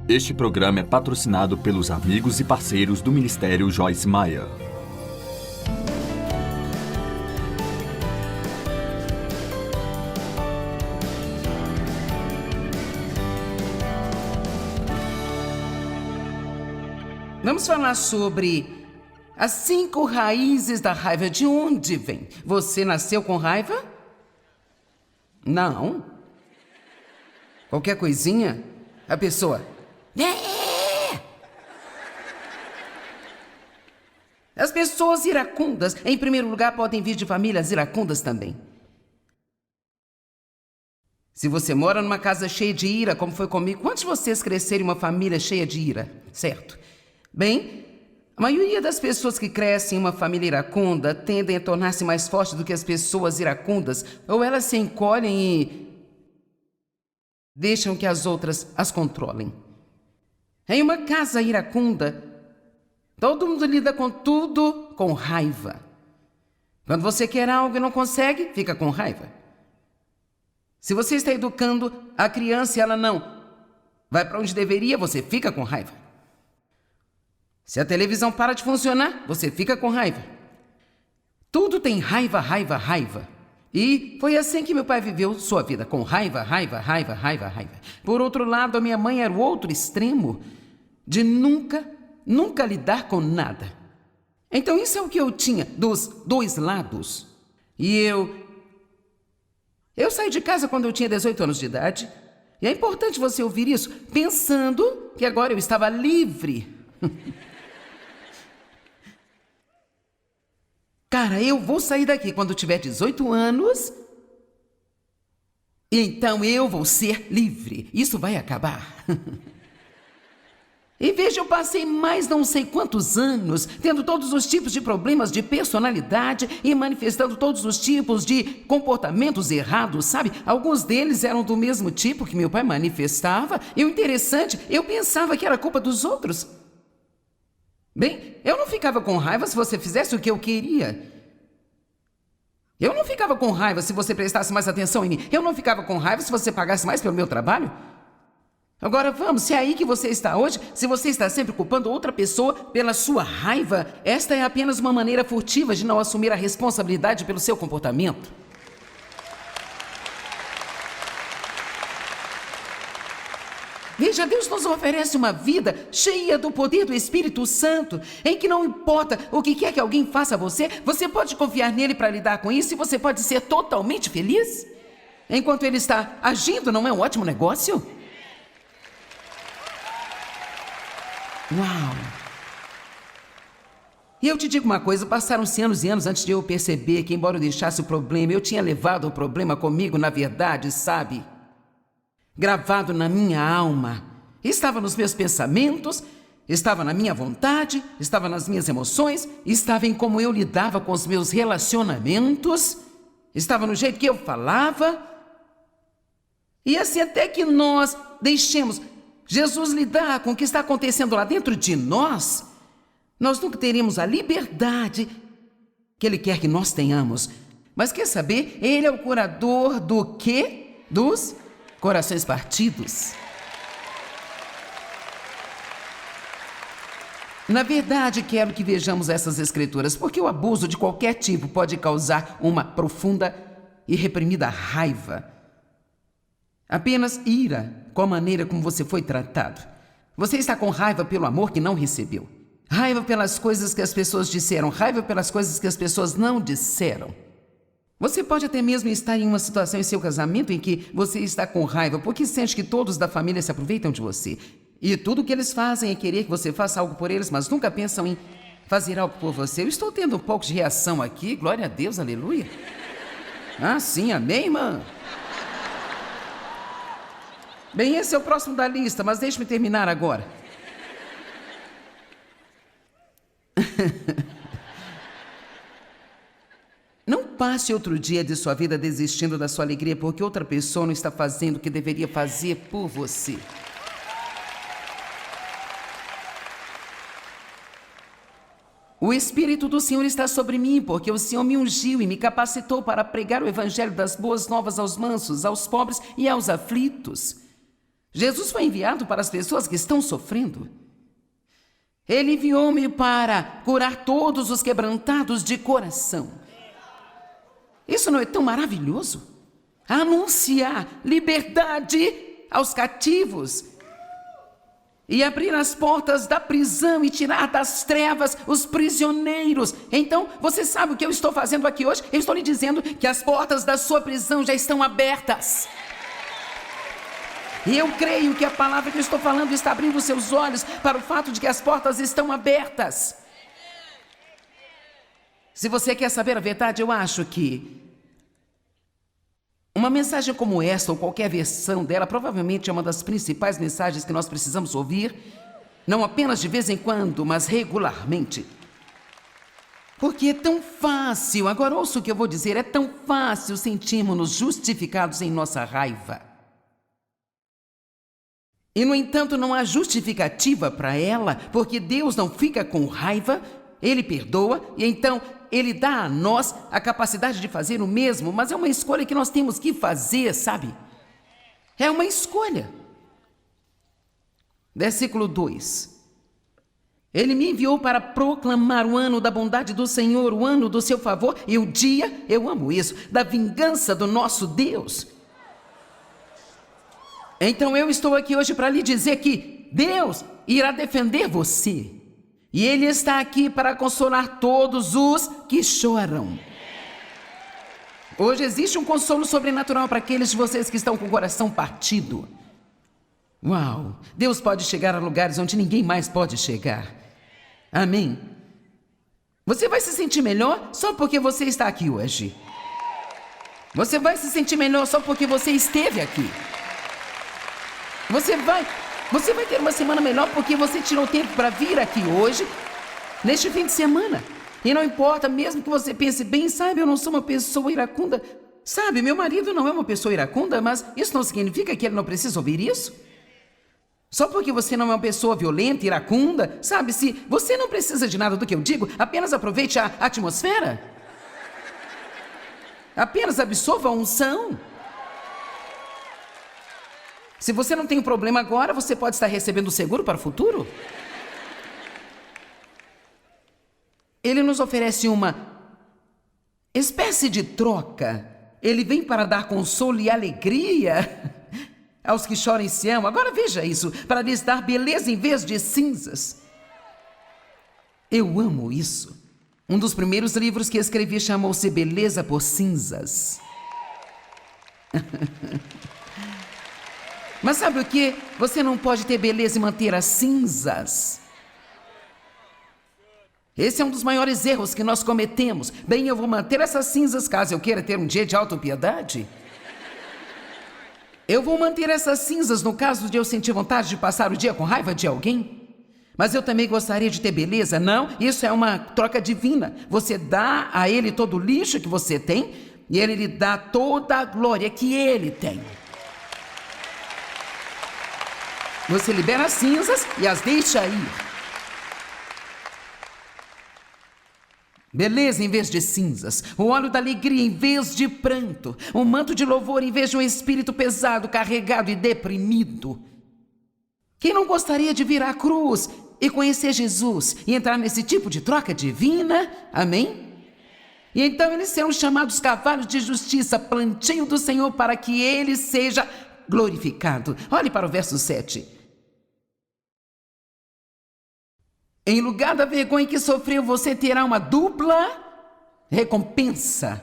Este programa é patrocinado pelos amigos e parceiros do Ministério Joyce Meyer. Vamos falar sobre as 5 raízes da raiva. De onde vem? Você nasceu com raiva? Não. Qualquer coisinha, a pessoa... As pessoas iracundas, em primeiro lugar, podem vir de famílias iracundas também. Se você mora numa casa cheia de ira, como foi comigo, quantos de vocês cresceram em uma família cheia de ira? Certo? Bem, a maioria das pessoas que crescem em uma família iracunda tendem a tornar-se mais fortes do que as pessoas iracundas, ou elas se encolhem e deixam que as outras as controlem. Em uma casa iracunda, todo mundo lida com tudo com raiva. Quando você quer algo e não consegue, fica com raiva. Se você está educando a criança e ela não vai para onde deveria, você fica com raiva. Se a televisão para de funcionar, você fica com raiva. Tudo tem raiva, raiva, raiva. E foi assim que meu pai viveu sua vida, com raiva, raiva, raiva, raiva, raiva. Por outro lado, a minha mãe era o outro extremo de nunca lidar com nada. Então isso é o que eu tinha dos dois lados. E eu saí de casa quando eu tinha 18 anos de idade. E é importante você ouvir isso, pensando que agora eu estava livre. Cara, eu vou sair daqui quando tiver 18 anos. Então eu vou ser livre. Isso vai acabar. E veja, eu passei mais não sei quantos anos tendo todos os tipos de problemas de personalidade e manifestando todos os tipos de comportamentos errados, sabe? Alguns deles eram do mesmo tipo que meu pai manifestava. E o interessante, eu pensava que era culpa dos outros. Bem, eu não ficava com raiva se você fizesse o que eu queria. Eu não ficava com raiva se você prestasse mais atenção em mim. Eu não ficava com raiva se você pagasse mais pelo meu trabalho. Agora vamos, se é aí que você está hoje, se você está sempre culpando outra pessoa pela sua raiva, esta é apenas uma maneira furtiva de não assumir a responsabilidade pelo seu comportamento. Veja, Deus nos oferece uma vida cheia do poder do Espírito Santo, em que não importa o que quer que alguém faça a você, você pode confiar nele para lidar com isso e você pode ser totalmente feliz. Enquanto ele está agindo, não é um ótimo negócio? Uau! E eu te digo uma coisa, passaram-se anos e anos antes de eu perceber que, embora eu deixasse o problema, eu tinha levado o problema comigo, na verdade, sabe? Gravado na minha alma. Estava nos meus pensamentos, estava na minha vontade, estava nas minhas emoções, estava em como eu lidava com os meus relacionamentos, estava no jeito que eu falava. E assim até que nós deixemos Jesus lidar com o que está acontecendo lá dentro de nós, nós nunca teremos a liberdade que Ele quer que nós tenhamos. Mas quer saber? Ele é o curador do quê? Dos corações partidos. Na verdade, quero que vejamos essas escrituras, porque o abuso de qualquer tipo pode causar uma profunda e reprimida raiva. Apenas ira com a maneira como você foi tratado. Você está com raiva pelo amor que não recebeu. Raiva pelas coisas que as pessoas disseram. Raiva pelas coisas que as pessoas não disseram. Você pode até mesmo estar em uma situação em seu casamento em que você está com raiva porque sente que todos da família se aproveitam de você. E tudo o que eles fazem é querer que você faça algo por eles, mas nunca pensam em fazer algo por você. Eu estou tendo um pouco de reação aqui. Glória a Deus, aleluia. Ah, sim, amém, irmã? Bem, esse é o próximo da lista, mas deixe-me terminar agora. Não passe outro dia de sua vida desistindo da sua alegria porque outra pessoa não está fazendo o que deveria fazer por você. O Espírito do Senhor está sobre mim, porque o Senhor me ungiu e me capacitou para pregar o evangelho das boas novas aos mansos, aos pobres e aos aflitos. Jesus foi enviado para as pessoas que estão sofrendo. Ele enviou-me para curar todos os quebrantados de coração. Isso não é tão maravilhoso? Anunciar liberdade aos cativos e abrir as portas da prisão e tirar das trevas os prisioneiros. Então, você sabe o que eu estou fazendo aqui hoje? Eu estou lhe dizendo que as portas da sua prisão já estão abertas. E eu creio que a palavra que eu estou falando está abrindo os seus olhos para o fato de que as portas estão abertas. Se você quer saber a verdade, eu acho que uma mensagem como esta, ou qualquer versão dela, provavelmente é uma das principais mensagens que nós precisamos ouvir, não apenas de vez em quando, mas regularmente. Porque é tão fácil, agora ouça o que eu vou dizer, é tão fácil sentirmos-nos justificados em nossa raiva. E, no entanto, não há justificativa para ela, porque Deus não fica com raiva, Ele perdoa, e então Ele dá a nós a capacidade de fazer o mesmo, mas é uma escolha que nós temos que fazer, sabe? É uma escolha. Versículo 2. Ele me enviou para proclamar o ano da bondade do Senhor, o ano do seu favor, e o dia, eu amo isso, da vingança do nosso Deus. Então eu estou aqui hoje para lhe dizer que Deus irá defender você. E Ele está aqui para consolar todos os que choram. Hoje existe um consolo sobrenatural para aqueles de vocês que estão com o coração partido. Uau! Deus pode chegar a lugares onde ninguém mais pode chegar. Amém? Você vai se sentir melhor só porque você está aqui hoje. Você vai se sentir melhor só porque você esteve aqui. Você vai ter uma semana melhor porque você tirou tempo para vir aqui hoje, neste fim de semana. E não importa, mesmo que você pense bem, sabe, eu não sou uma pessoa iracunda. Sabe, meu marido não é uma pessoa iracunda, mas isso não significa que ele não precisa ouvir isso. Só porque você não é uma pessoa violenta, iracunda, sabe, se você não precisa de nada do que eu digo, apenas aproveite a atmosfera. Apenas absorva a unção. Se você não tem um problema agora, você pode estar recebendo o seguro para o futuro. Ele nos oferece uma espécie de troca. Ele vem para dar consolo e alegria aos que choram e se amam. Agora veja isso, para lhes dar beleza em vez de cinzas. Eu amo isso. Um dos primeiros livros que escrevi chamou-se Beleza por Cinzas. Mas sabe o que? Você não pode ter beleza e manter as cinzas. Esse é um dos maiores erros que nós cometemos. Bem, eu vou manter essas cinzas caso eu queira ter um dia de autopiedade. Eu vou manter essas cinzas no caso de eu sentir vontade de passar o dia com raiva de alguém. Mas eu também gostaria de ter beleza. Não, isso é uma troca divina. Você dá a Ele todo o lixo que você tem e Ele lhe dá toda a glória que Ele tem. Você libera as cinzas e as deixa ir. Beleza em vez de cinzas, o óleo da alegria em vez de pranto, um manto de louvor em vez de um espírito pesado, carregado e deprimido. Quem não gostaria de vir à cruz e conhecer Jesus e entrar nesse tipo de troca divina? Amém? E então eles serão chamados cavalos de justiça, plantio do Senhor, para que Ele seja glorificado. Olhe para o verso 7. Em lugar da vergonha que sofreu, você terá uma dupla recompensa.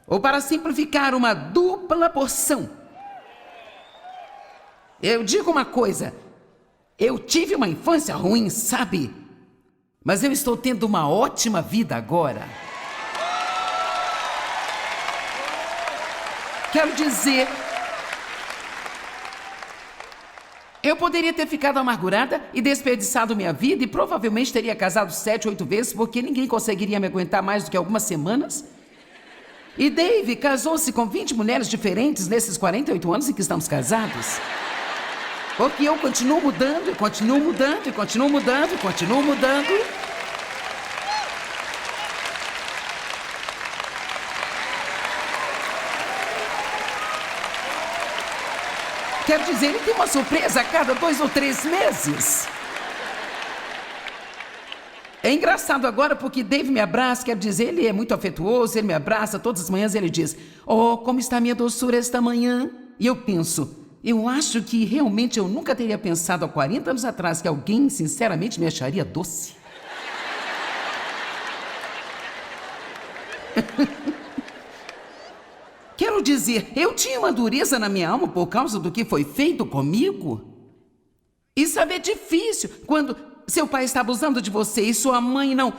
Ou, para simplificar, uma dupla porção. Eu digo uma coisa, eu tive uma infância ruim, sabe? Mas eu estou tendo uma ótima vida agora. Quero dizer, eu poderia ter ficado amargurada e desperdiçado minha vida e provavelmente teria casado 7, 8 vezes, porque ninguém conseguiria me aguentar mais do que algumas semanas. E Dave casou-se com 20 mulheres diferentes nesses 48 anos em que estamos casados. Porque eu continuo mudando, e continuo mudando, e continuo mudando, e continuo mudando. Quero dizer, ele tem uma surpresa a cada 2 ou 3 meses. É engraçado agora porque Dave me abraça, quero dizer, ele é muito afetuoso, ele me abraça todas as manhãs, ele diz: "Oh, como está a minha doçura esta manhã?" E eu penso, eu acho que realmente eu nunca teria pensado há 40 anos atrás que alguém sinceramente me acharia doce. Quero dizer, eu tinha uma dureza na minha alma por causa do que foi feito comigo. E sabe, é difícil quando seu pai está abusando de você e sua mãe não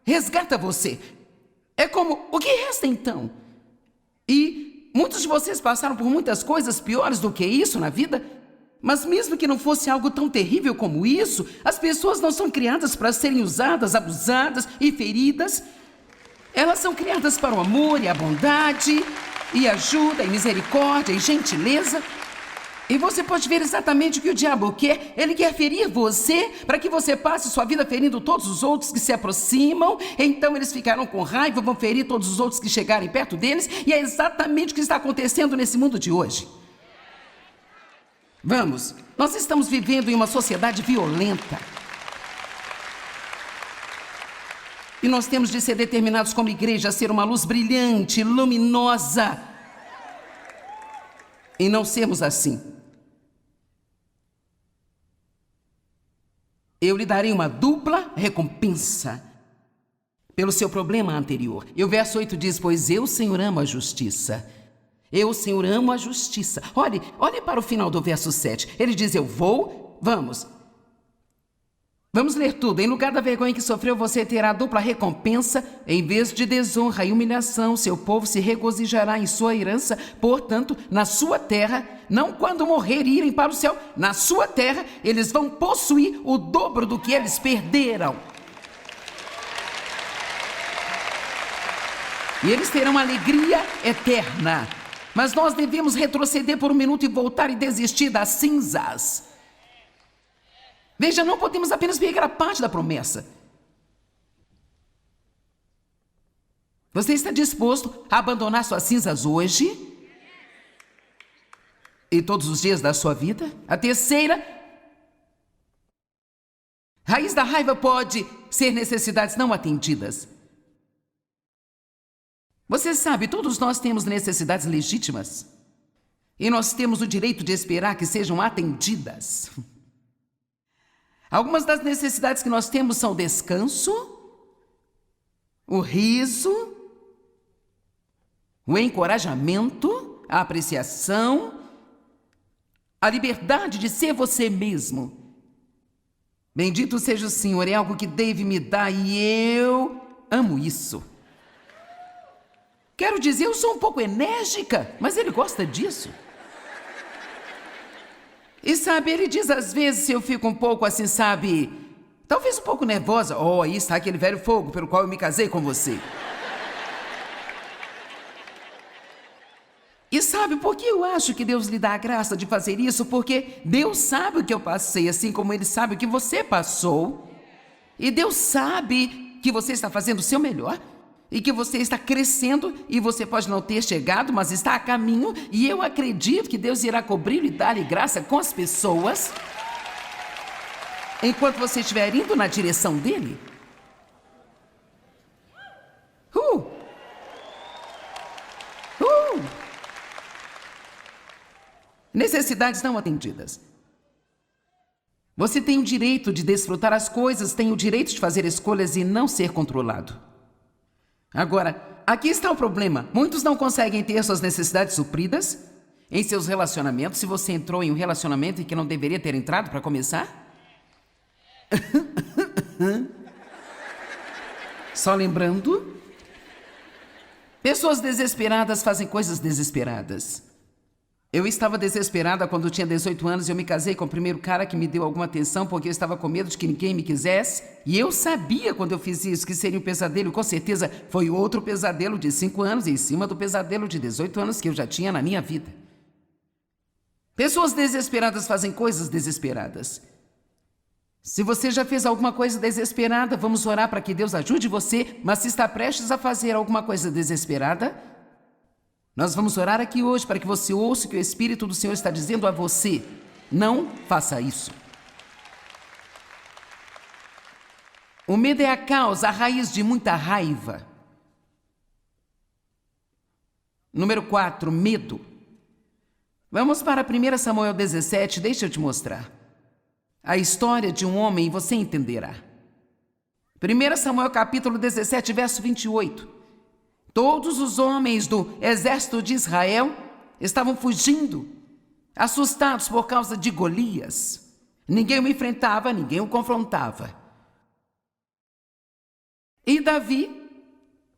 resgata você. É como, o que resta então? E muitos de vocês passaram por muitas coisas piores do que isso na vida, mas mesmo que não fosse algo tão terrível como isso, as pessoas não são criadas para serem usadas, abusadas e feridas. Elas são criadas para o amor e a bondade, e ajuda, e misericórdia, e gentileza. E você pode ver exatamente o que o diabo quer. Ele quer ferir você, para que você passe sua vida ferindo todos os outros que se aproximam. Então eles ficarão com raiva, vão ferir todos os outros que chegarem perto deles. E é exatamente o que está acontecendo nesse mundo de hoje. Vamos, nós estamos vivendo em uma sociedade violenta. E nós temos de ser determinados como igreja a ser uma luz brilhante, luminosa. E não sermos assim. Eu lhe darei uma dupla recompensa pelo seu problema anterior. E o verso 8 diz: "Pois eu, Senhor, amo a justiça." Eu, Senhor, amo a justiça. Olhe para o final do verso 7. Ele diz: "Eu vou..." Vamos ler tudo. "Em lugar da vergonha que sofreu, você terá dupla recompensa. Em vez de desonra e humilhação, seu povo se regozijará em sua herança. Portanto, na sua terra, não quando morrer e irem para o céu, na sua terra, eles vão possuir o dobro do que eles perderam. E eles terão alegria eterna." Mas nós devemos retroceder por um minuto e voltar e desistir das cinzas. Veja, não podemos apenas pegar a parte da promessa. Você está disposto a abandonar suas cinzas hoje? E todos os dias da sua vida? A terceira, raiz da raiva pode ser necessidades não atendidas. Você sabe, todos nós temos necessidades legítimas. E nós temos o direito de esperar que sejam atendidas. Algumas das necessidades que nós temos são o descanso, o riso, o encorajamento, a apreciação, a liberdade de ser você mesmo. Bendito seja o Senhor, é algo que Dave me dá e eu amo isso. Quero dizer, eu sou um pouco enérgica, mas ele gosta disso. E sabe, ele diz às vezes, se eu fico um pouco assim, sabe, talvez um pouco nervosa: "Oh, aí está aquele velho fogo pelo qual eu me casei com você." E sabe por que eu acho que Deus lhe dá a graça de fazer isso? Porque Deus sabe o que eu passei, assim como Ele sabe o que você passou. E Deus sabe que você está fazendo o seu melhor. E que você está crescendo e você pode não ter chegado, mas está a caminho. E eu acredito que Deus irá cobri-lo e dar-lhe graça com as pessoas enquanto você estiver indo na direção dele. Necessidades não atendidas. Você tem o direito de desfrutar as coisas, tem o direito de fazer escolhas e não ser controlado. Agora, aqui está o problema. Muitos não conseguem ter suas necessidades supridas em seus relacionamentos. Se você entrou em um relacionamento em que não deveria ter entrado para começar. Só lembrando. Pessoas desesperadas fazem coisas desesperadas. Eu estava desesperada quando tinha 18 anos e eu me casei com o primeiro cara que me deu alguma atenção porque eu estava com medo de que ninguém me quisesse. E eu sabia quando eu fiz isso que seria um pesadelo. Com certeza foi outro pesadelo de 5 anos em cima do pesadelo de 18 anos que eu já tinha na minha vida. Pessoas desesperadas fazem coisas desesperadas. Se você já fez alguma coisa desesperada, vamos orar para que Deus ajude você. Mas se está prestes a fazer alguma coisa desesperada, Nós vamos orar aqui hoje para que você ouça o que o Espírito do Senhor está dizendo a você. Não faça isso. O medo é a causa, a raiz de muita raiva. Número 4, medo. Vamos para 1 Samuel 17, deixa eu te mostrar. A história de um homem, você entenderá. 1 Samuel capítulo 17, verso 28. Todos os homens do exército de Israel estavam fugindo, assustados por causa de Golias. Ninguém o enfrentava, ninguém o confrontava. E Davi,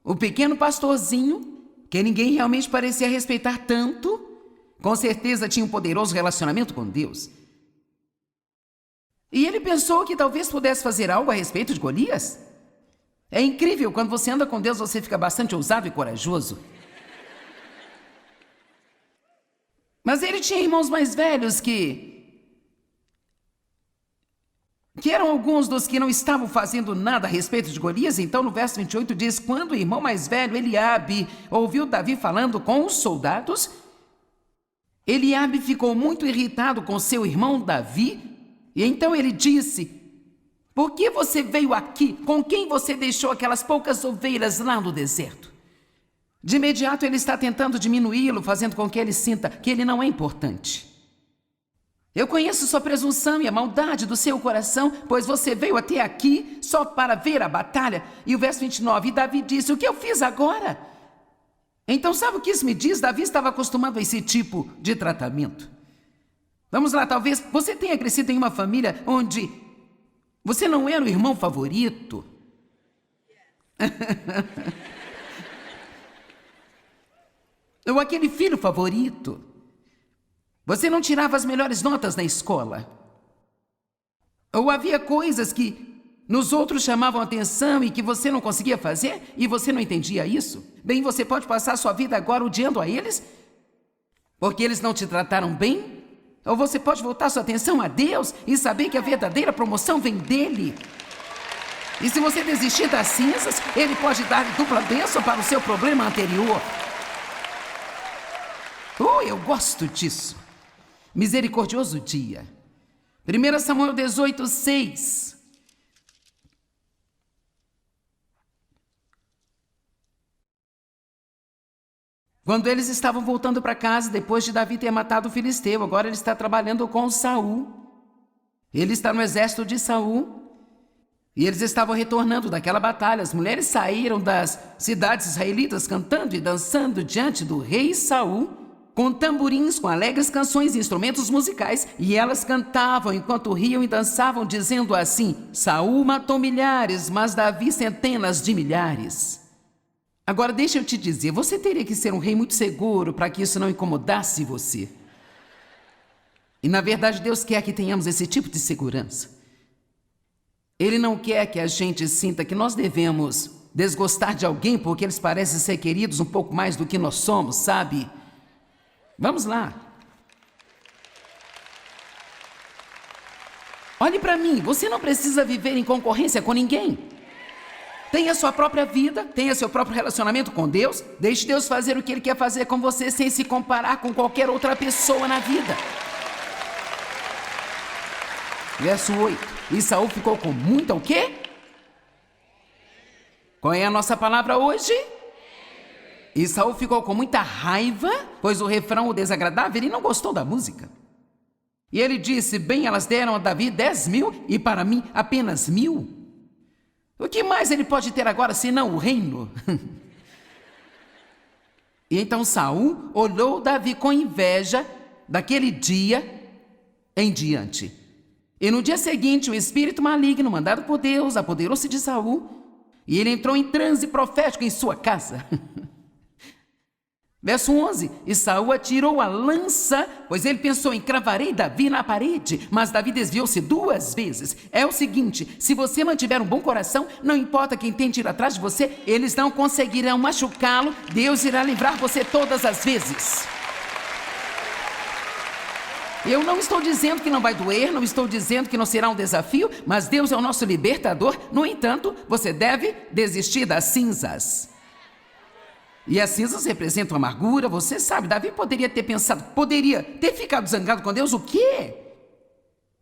o pequeno pastorzinho, que ninguém realmente parecia respeitar tanto, com certeza tinha um poderoso relacionamento com Deus. E ele pensou que talvez pudesse fazer algo a respeito de Golias. É incrível, quando você anda com Deus, você fica bastante ousado e corajoso. Mas ele tinha irmãos mais velhos que eram alguns dos que não estavam fazendo nada a respeito de Golias. Então no verso 28 diz: quando o irmão mais velho, Eliabe, ouviu Davi falando com os soldados, Eliabe ficou muito irritado com seu irmão Davi, e então ele disse: por que você veio aqui? Com quem você deixou aquelas poucas ovelhas lá no deserto? De imediato ele está tentando diminuí-lo, fazendo com que ele sinta que ele não é importante. Eu conheço sua presunção e a maldade do seu coração, pois você veio até aqui só para ver a batalha. E o verso 29, e Davi disse: o que eu fiz agora? Então sabe o que isso me diz? Davi estava acostumado a esse tipo de tratamento. Vamos lá, talvez você tenha crescido em uma família onde você não era o irmão favorito. Ou aquele filho favorito. Você não tirava as melhores notas na escola. Ou havia coisas que nos outros chamavam atenção e que você não conseguia fazer e você não entendia isso. Bem, você pode passar a sua vida agora odiando a eles porque eles não te trataram bem. Ou você pode voltar sua atenção a Deus e saber que a verdadeira promoção vem dele. E se você desistir das cinzas, ele pode dar dupla bênção para o seu problema anterior. Eu gosto disso. Misericordioso dia. 1 Samuel 18, 6. Quando eles estavam voltando para casa, depois de Davi ter matado o filisteu, agora ele está trabalhando com Saul. Ele está no exército de Saul. E eles estavam retornando daquela batalha. As mulheres saíram das cidades israelitas cantando e dançando diante do rei Saul, com tamborins, com alegres canções e instrumentos musicais, e elas cantavam enquanto riam e dançavam, dizendo assim: Saul matou milhares, mas Davi centenas de milhares. Agora deixa eu te dizer, você teria que ser um rei muito seguro para que isso não incomodasse você. E na verdade Deus quer que tenhamos esse tipo de segurança. Ele não quer que a gente sinta que nós devemos desgostar de alguém porque eles parecem ser queridos um pouco mais do que nós somos, sabe? Vamos lá. Olhe para mim, você não precisa viver em concorrência com ninguém. Tenha sua própria vida, tenha seu próprio relacionamento com Deus. Deixe Deus fazer o que Ele quer fazer com você sem se comparar com qualquer outra pessoa na vida. Verso 8. E Saul ficou com muita o quê? Qual é a nossa palavra hoje? E Saul ficou com muita raiva, pois o refrão o desagradava, ele não gostou da música. E ele disse: bem, elas deram a Davi 10.000 e para mim apenas 1.000. O que mais ele pode ter agora senão o reino? E então Saul olhou Davi com inveja daquele dia em diante. E no dia seguinte, o espírito maligno mandado por Deus apoderou-se de Saul e ele entrou em transe profético em sua casa. Verso 11, e Saul atirou a lança, pois ele pensou: encravarei Davi na parede, mas Davi desviou-se 2 vezes. É o seguinte, se você mantiver um bom coração, não importa quem tente ir atrás de você, eles não conseguirão machucá-lo, Deus irá livrar você todas as vezes. Eu não estou dizendo que não vai doer, não estou dizendo que não será um desafio, mas Deus é o nosso libertador. No entanto, você deve desistir das cinzas. E as cinzas representam amargura, você sabe. Davi poderia ter pensado, poderia ter ficado zangado com Deus. O quê?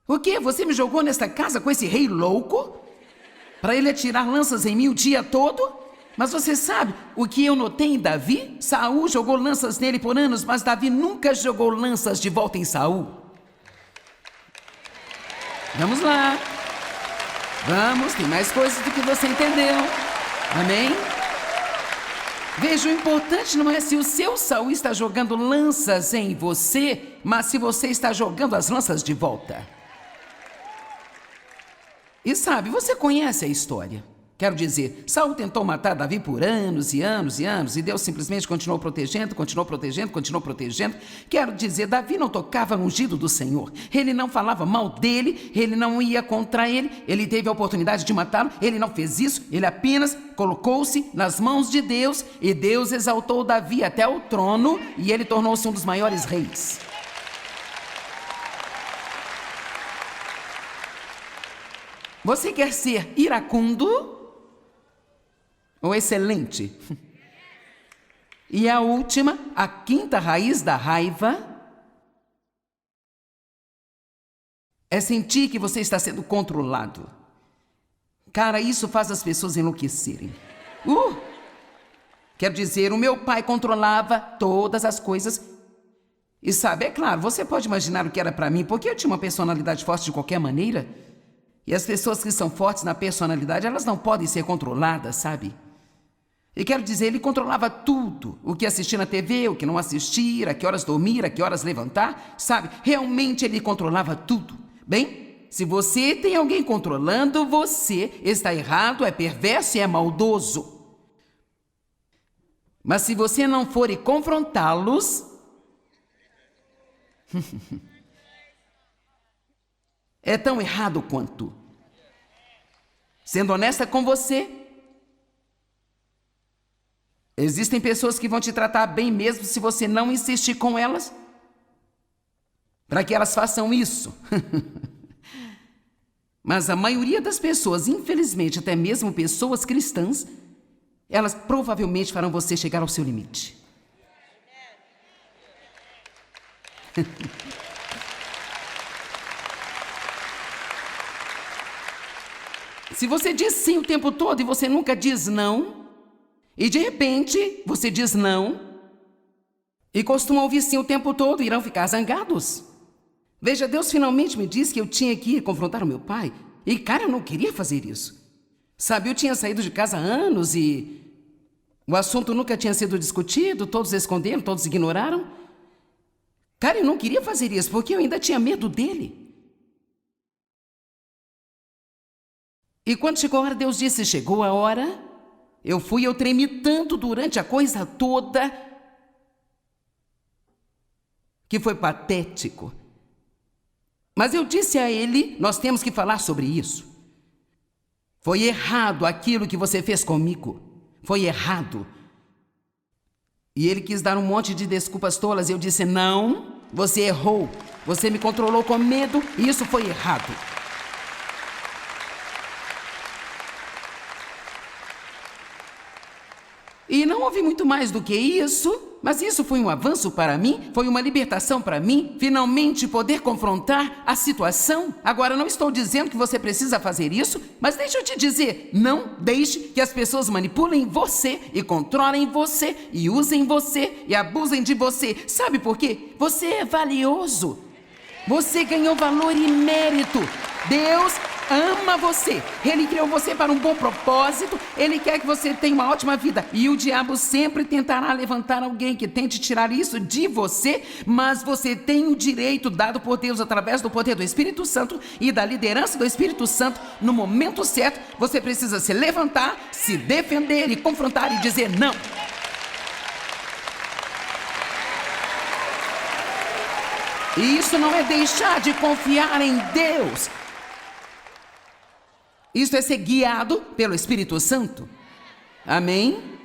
O quê? Você me jogou nesta casa com esse rei louco? Para ele atirar lanças em mim o dia todo? Mas você sabe o que eu notei em Davi? Saul jogou lanças nele por anos, mas Davi nunca jogou lanças de volta em Saul. Vamos lá. Vamos, tem mais coisas do que você entendeu. Amém? Veja, o importante não é se o seu Saul está jogando lanças em você, mas se você está jogando as lanças de volta. E sabe, você conhece a história. Quero dizer, Saul tentou matar Davi por anos e anos e anos, e Deus simplesmente continuou protegendo, continuou protegendo, continuou protegendo. Quero dizer, Davi não tocava no ungido do Senhor, ele não falava mal dele, ele não ia contra ele, ele teve a oportunidade de matá-lo, ele não fez isso, ele apenas colocou-se nas mãos de Deus, e Deus exaltou Davi até o trono, e ele tornou-se um dos maiores reis. Você quer ser iracundo ou excelente? E a última, a quinta raiz da raiva, é sentir que você está sendo controlado. Cara, isso faz as pessoas enlouquecerem. Quero dizer, o meu pai controlava todas as coisas. E sabe, é claro, você pode imaginar o que era para mim, porque eu tinha uma personalidade forte de qualquer maneira. E as pessoas que são fortes na personalidade, elas não podem ser controladas, sabe? E quero dizer, ele controlava tudo. O que assistir na TV, o que não assistir, a que horas dormir, a que horas levantar, sabe? Realmente ele controlava tudo. Bem, se você tem alguém controlando você, está errado, é perverso e é maldoso. Mas se você não for e confrontá-los, é tão errado quanto. Sendo honesta com você, existem pessoas que vão te tratar bem mesmo se você não insistir com elas, para que elas façam isso. Mas a maioria das pessoas, infelizmente, até mesmo pessoas cristãs, elas provavelmente farão você chegar ao seu limite. Se você diz sim o tempo todo e você nunca diz não, e de repente você diz não, e costumam ouvir sim o tempo todo, irão ficar zangados. Veja, Deus finalmente me disse que eu tinha que ir confrontar o meu pai, e cara, eu não queria fazer isso. Sabe, eu tinha saído de casa há anos e o assunto nunca tinha sido discutido, todos esconderam, todos ignoraram. Cara, eu não queria fazer isso porque eu ainda tinha medo dele. E quando chegou a hora, Deus disse, chegou a hora. Eu tremi tanto durante a coisa toda, que foi patético. Mas eu disse a ele, nós temos que falar sobre isso. Foi errado aquilo que você fez comigo. Foi errado. E ele quis dar um monte de desculpas tolas. Eu disse, não, você errou. Você me controlou com medo e isso foi errado. E não houve muito mais do que isso, mas isso foi um avanço para mim, foi uma libertação para mim, finalmente poder confrontar a situação. Agora, não estou dizendo que você precisa fazer isso, mas deixa eu te dizer, não deixe que as pessoas manipulem você e controlem você e usem você e abusem de você. Sabe por quê? Você é valioso. Você ganhou valor e mérito. Deus ama você. Ele criou você para um bom propósito. Ele quer que você tenha uma ótima vida. E o diabo sempre tentará levantar alguém que tente tirar isso de você. Mas você tem o direito dado por Deus através do poder do Espírito Santo e da liderança do Espírito Santo. No momento certo, você precisa se levantar, se defender e confrontar e dizer não. E isso não é deixar de confiar em Deus. Isso é ser guiado pelo Espírito Santo. Amém?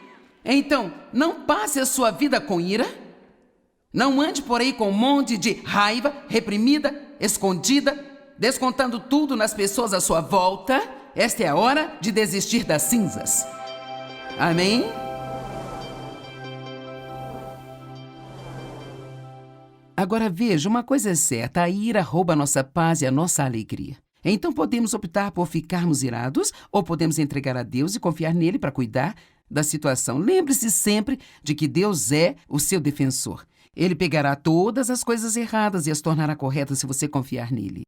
Então, não passe a sua vida com ira. Não ande por aí com um monte de raiva reprimida, escondida, descontando tudo nas pessoas à sua volta. Esta é a hora de desistir das cinzas. Amém? Agora veja, uma coisa é certa, a ira rouba a nossa paz e a nossa alegria. Então podemos optar por ficarmos irados ou podemos entregar a Deus e confiar nele para cuidar da situação. Lembre-se sempre de que Deus é o seu defensor. Ele pegará todas as coisas erradas e as tornará corretas se você confiar nele.